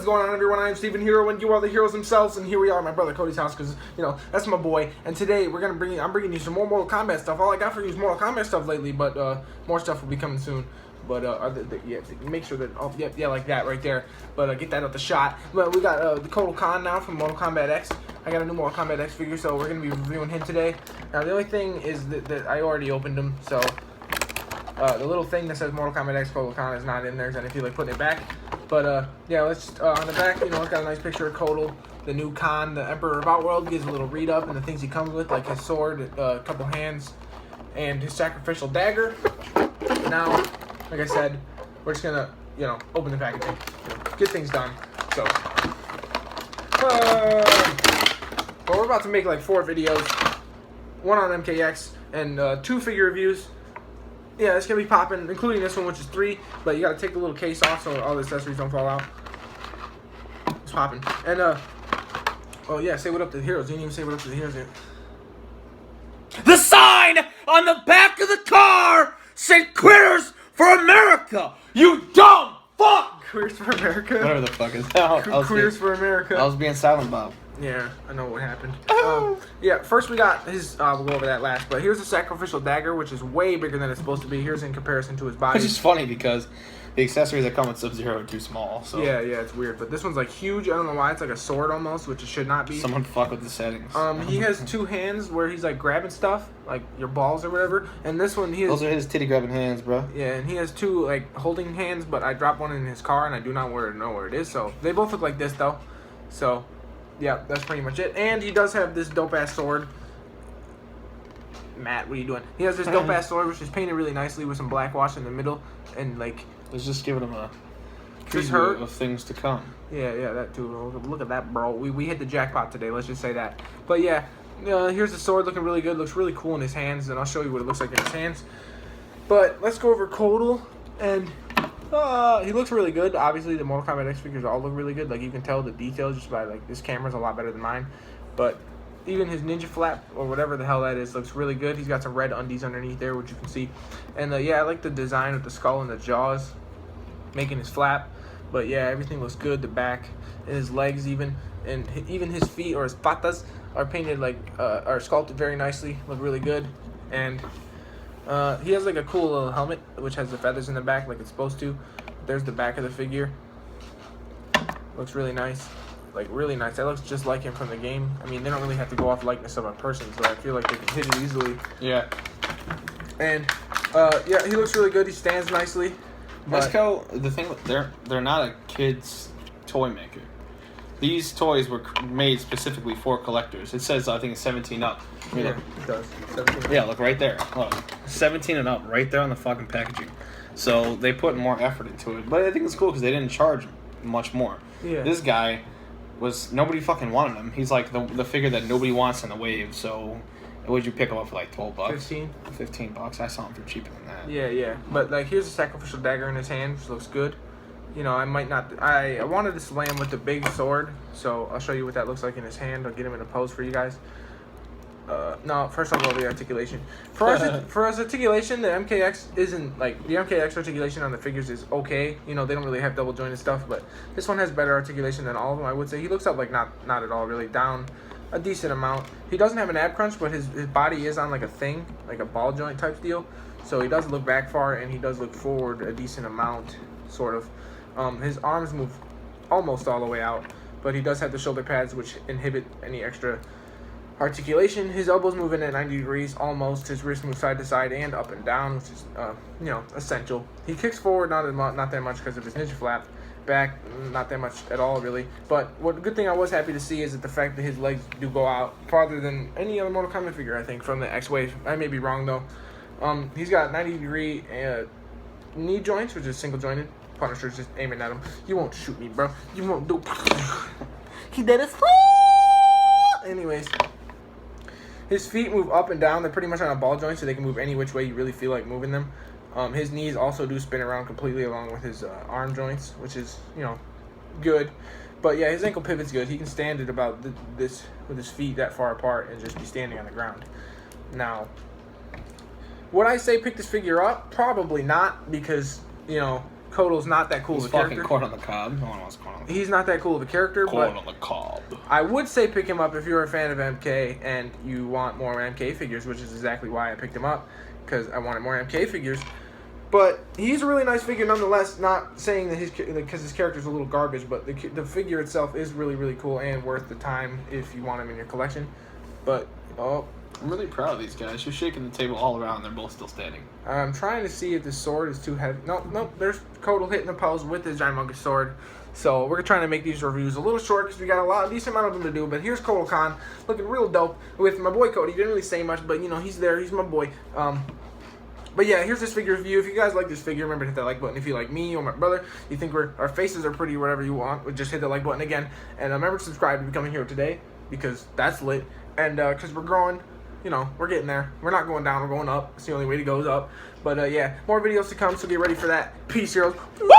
going on, everyone? I am Steven Hero, and you are the heroes themselves. And here we are at my brother Codey's house, because that's my boy. And today I'm bringing you some more Mortal Kombat stuff. All I got for you is Mortal Kombat stuff lately, but more stuff will be coming soon. But yeah, make sure that like that right there. But get that out the shot. But we got the Kotal Kahn now from Mortal Kombat X. I got a new Mortal Kombat X figure, so we're gonna be reviewing him today. Now the only thing is that I already opened him, so the little thing that says Mortal Kombat X Kotal Kahn is not in there, and I feel like putting it back. But yeah, let's on the back, it's got a nice picture of Kotal, the new Khan, the Emperor of Outworld. Gives a little read up and the things he comes with, like his sword, a couple hands, and his sacrificial dagger. Now, like I said, we're just gonna open the packaging, get things done. So, well, we're about to make like 4 videos, one on MKX and 2 figure reviews. Yeah, it's gonna be popping, including this one, which is 3. But you gotta take the little case off so all the accessories don't fall out. It's popping. And oh yeah, say what up to the heroes. You didn't even say what up to the heroes yet. The sign on the back of the car said "Quitters for America." You dumb fuck. Queers for America. Whatever the fuck is that? Queers for America. I was being silent, Bob. Yeah, I know what happened. Yeah, first we got his, we'll go over that last, but here's the sacrificial dagger, which is way bigger than it's supposed to be. Here's in comparison to his body. Which is funny because the accessories that come with Sub-Zero are too small. So yeah, it's weird, but this one's like huge. I don't know why. It's like a sword almost, which it should not be. Someone fuck with the settings. He has 2 hands where he's like grabbing stuff, like your balls or whatever, and this one those are his titty grabbing hands, bro. Yeah, and he has 2 like holding hands, but I dropped one in his car and I do not know where it is, so they both look like this though. So yeah, that's pretty much it. And he does have this dope-ass sword. Matt, what are you doing? He has this dope-ass sword, which is painted really nicely with some black wash in the middle. And, like... Let's just give him a preview of things to come. Yeah, that too. Look at that, bro. We hit the jackpot today, let's just say that. But, yeah, here's the sword looking really good. Looks really cool in his hands, and I'll show you what it looks like in his hands. But let's go over Kotal, and... he looks really good. Obviously, the Mortal Kombat X figures all look really good. Like, you can tell the details just by, like, this camera's a lot better than mine. But even his ninja flap, or whatever the hell that is, looks really good. He's got some red undies underneath there, which you can see. And, yeah, I like the design with the skull and the jaws making his flap. But, yeah, everything looks good. The back and his legs even. And even his feet, or his patas, are painted, like, are sculpted very nicely. Look really good. And... he has like a cool little helmet which has the feathers in the back like it's supposed to. There's the back of the figure. Looks really nice. Like really nice. That looks just like him from the game. I mean, they don't really have to go off likeness of a person, so I feel like they can hit it easily. Yeah. And yeah, he looks really good. He stands nicely. Mesco, the thing they're not a kid's toy maker. These toys were made specifically for collectors. It says, I think it's 17 up. Yeah, it does. 17 yeah, look right there. Look, 17 and up, right there on the fucking packaging. So they put more effort into it. But I think it's cool because they didn't charge much more. Yeah. This guy nobody fucking wanted him. He's like the figure that nobody wants in the wave. So would you pick him up for like $12? 15 bucks. I saw him for cheaper than that. Yeah. But like, here's a sacrificial dagger in his hand, which looks good. I might not... I wanted to slam with the big sword, so I'll show you what that looks like in his hand. I'll get him in a pose for you guys. No, first I'll go over the articulation. For us articulation, the MKX isn't... Like, the MKX articulation on the figures is okay. They don't really have double jointed stuff, but this one has better articulation than all of them, I would say. He looks up like not at all, really. Down a decent amount. He doesn't have an ab crunch, but his body is on like a thing, like a ball joint type deal. So he does look back far, and he does look forward a decent amount, sort of. His arms move almost all the way out, but he does have the shoulder pads which inhibit any extra articulation. His elbows move in at 90 degrees almost. His wrists move side to side and up and down, which is essential. He kicks forward not that much because of his ninja flap. Back not that much at all really. But what good thing I was happy to see is that the fact that his legs do go out farther than any other Mortal Kombat figure, I think, from the X Wave. I may be wrong though. He's got 90-degree knee joints, which is single jointed. Punisher's just aiming at him. You won't shoot me, bro. You won't do... He did it. Anyways. His feet move up and down. They're pretty much on a ball joint, so they can move any which way you really feel like moving them. His knees also do spin around completely along with his arm joints, which is, good. But yeah, his ankle pivot's good. He can stand at about this with his feet that far apart and just be standing on the ground. Now, would I say pick this figure up? Probably not, because, Kotal's not that cool He's of a character. fucking corn on the cob. No one wants corn on the cob. He's not that cool of a character, Corn but on the cob. I would say pick him up if you're a fan of MK and you want more MK figures, which is exactly why I picked him up, because I wanted more MK figures. But he's a really nice figure nonetheless, not saying that because his character's a little garbage, but the figure itself is really, really cool and worth the time if you want him in your collection. But, I'm really proud of these guys. You're shaking the table all around. They're both still standing. I'm trying to see if the sword is too heavy. Nope. There's Kotal hitting the pose with his ginormous sword. So we're trying to make these reviews a little short because we got a decent amount of them to do. But here's Kotal Kahn looking real dope with my boy Codey. He didn't really say much, but you know he's there. He's my boy. But yeah, here's this figure review. If you guys like this figure, remember to hit that like button. If you like me or my brother, you think our faces are pretty, whatever you want, just hit that like button again. And remember to subscribe to become a hero today because that's lit. And because we're growing. You know, we're getting there. We're not going down, we're going up. It's the only way to go is up. But, yeah, more videos to come, so get ready for that. Peace, heroes. Woo!